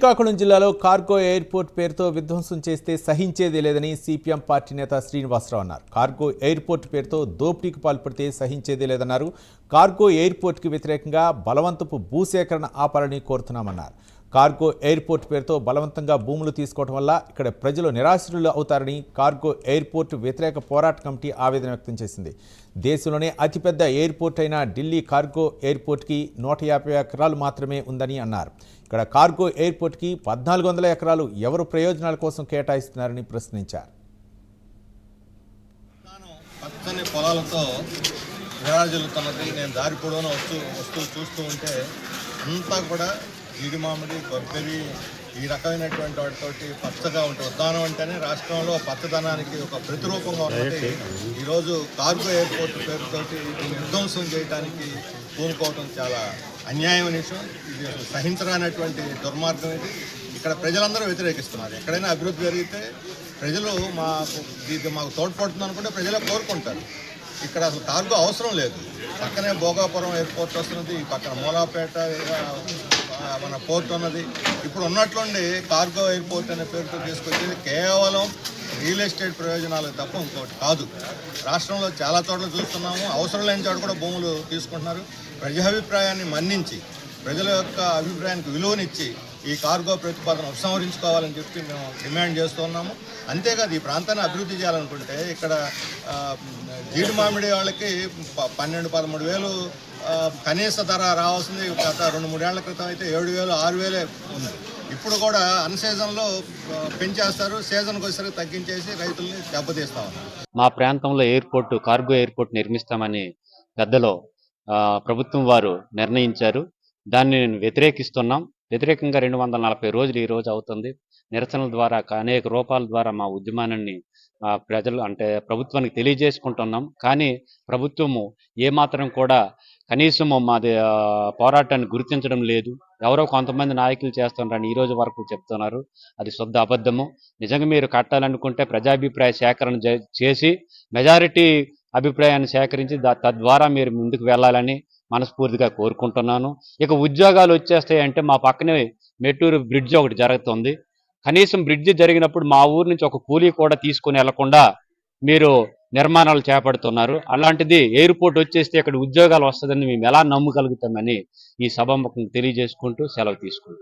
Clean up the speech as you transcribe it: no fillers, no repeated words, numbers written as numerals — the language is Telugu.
శ్రీకాకుళం జిల్లాలో కార్గో ఎయిర్పోర్ట్ పేరుతో విధ్వంసం చేస్తే సహించేది లేదని సిపిఎం పార్టీ నేత శ్రీనివాసరావు అన్నారు. కార్గో ఎయిర్పోర్ట్ పేరుతో దోపిడీకి పాల్పడితే సహించేది లేదన్నారు. కార్గో ఎయిర్పోర్ట్కి వ్యతిరేకంగా బలవంతపు భూసేకరణ ఆపాలని కోరుతున్నామన్నారు. కార్గో ఎయిర్పోర్ట్ పేరుతో బలవంతంగా భూములు తీసుకోవడం వల్ల ఇక్కడ ప్రజలు నిరాశ్రులు అవుతారని కార్గో ఎయిర్పోర్ట్ వ్యతిరేక పోరాట కమిటీ ఆవేదన వ్యక్తం చేసింది. దేశంలోనే అతిపెద్ద ఎయిర్పోర్ట్ అయిన ఢిల్లీ కార్గో ఎయిర్పోర్ట్కి 150 ఎకరాలు మాత్రమే ఉందని అన్నారు. ఇక్కడ కార్గో ఎయిర్పోర్ట్కి 1400 ఎకరాలు ఎవరు ప్రయోజనాల కోసం కేటాయిస్తున్నారని ప్రశ్నించారు. పచ్చని పొలాలతో విరాజిల్లుతున్నది. నేను దారి పొడవునా వస్తూ చూస్తూ ఉంటే అంతా కూడా జీడి మామిడి, కొబ్బరి, ఈ రకమైనటువంటి వాటితోటి పచ్చగా ఉంటుంది. ఉద్యానం అంటేనే రాష్ట్రంలో పచ్చదనానికి ఒక ప్రతిరూపంగా ఉన్నది. ఈరోజు కార్గో ఎయిర్పోర్ట్ పేరుతోటి విధ్వంసం చేయడానికి పూనుకోవడం చాలా అన్యాయమైన విషయం. ఇది సహించరానటువంటి దుర్మార్గం. ఇక్కడ ప్రజలందరూ వ్యతిరేకిస్తున్నారు. ఎక్కడైనా అభివృద్ధి జరిగితే ప్రజలు మాకు తోడ్పడుతుంది అనుకుంటే ప్రజలే కోరుకుంటారు. ఇక్కడ అసలు కార్గో అవసరం లేదు. పక్కనే భోగాపురం ఎయిర్పోర్ట్ వస్తున్నది, ఈ పక్కన మూలాపేట మన పోర్ట్ ఉన్నది. ఇప్పుడు ఉన్నట్లుండి కార్గో ఎయిర్పోర్ట్ అనే పేరుతో తీసుకొచ్చేది కేవలం రియల్ ఎస్టేట్ ప్రయోజనాలకు తప్ప ఇంకోటి కాదు. రాష్ట్రంలో చాలా చోట్ల చూస్తున్నాము. అవసరం లేని చోట కూడా భూములు తీసుకుంటున్నారు. ప్రజాభిప్రాయాన్ని మన్నించి ప్రజల యొక్క అభిప్రాయానికి విలువనిచ్చి ఈ కార్గో ప్రతిపాదన ఉపసంహరించుకోవాలని చెప్పి మేము డిమాండ్ చేస్తున్నాము. అంతేకాదు, ఈ ప్రాంతాన్ని అభివృద్ధి చేయాలనుకుంటే ఇక్కడ జీడి మామిడి వాళ్ళకి 12-13 వేలు కనీస ధర రావాల్సింది. గత 2-3 ఏళ్ల క్రితం అయితే 7,000, 6,000 ఉంది. ఇప్పుడు కూడా అన్ సీజన్లో పెంచేస్తారు, సీజన్కి వచ్చేసరికి తగ్గించేసి రైతుల్ని దెబ్బతీస్తా ఉన్నారు. మా ప్రాంతంలో కార్గో ఎయిర్పోర్ట్ నిర్మిస్తామని పెద్దలో ప్రభుత్వం వారు నిర్ణయించారు. దాన్ని వ్యతిరేకిస్తున్నాం. వ్యతిరేకంగా 240 రోజులు ఈ రోజు అవుతుంది. నిరసనల ద్వారా అనేక రూపాల ద్వారా మా ఉద్యమాన్ని ప్రజలు ప్రభుత్వానికి తెలియజేసుకుంటున్నాం. కానీ ప్రభుత్వము ఏమాత్రం కూడా కనీసము మాది పోరాటాన్ని గుర్తించడం లేదు. ఎవరో కొంతమంది నాయకులు చేస్తున్నారని ఈ రోజు వరకు చెప్తున్నారు. అది శుద్ధ అబద్ధము. నిజంగా మీరు కట్టాలనుకుంటే ప్రజాభిప్రాయ సేకరణ చేసి మెజారిటీ అభిప్రాయాన్ని సేకరించి తద్వారా మీరు ముందుకు వెళ్ళాలని మనస్ఫూర్తిగా కోరుకుంటున్నాను. ఇక ఉద్యోగాలు వచ్చేస్తాయంటే మా పక్కనే మెట్టూరు బ్రిడ్జ్ ఒకటి జరుగుతుంది. కనీసం బ్రిడ్జ్ జరిగినప్పుడు మా ఊరు నుంచి ఒక కూలీ కూడా తీసుకుని వెళ్లకుండా మీరు నిర్మాణాలు చేపడుతున్నారు. అలాంటిది ఎయిర్పోర్ట్ వచ్చేస్తే ఇక్కడ ఉద్యోగాలు వస్తుందని మేము ఎలా నమ్మగలుగుతామని ఈ సభాముఖంగా తెలియజేసుకుంటూ సెలవు తీసుకుంటాం.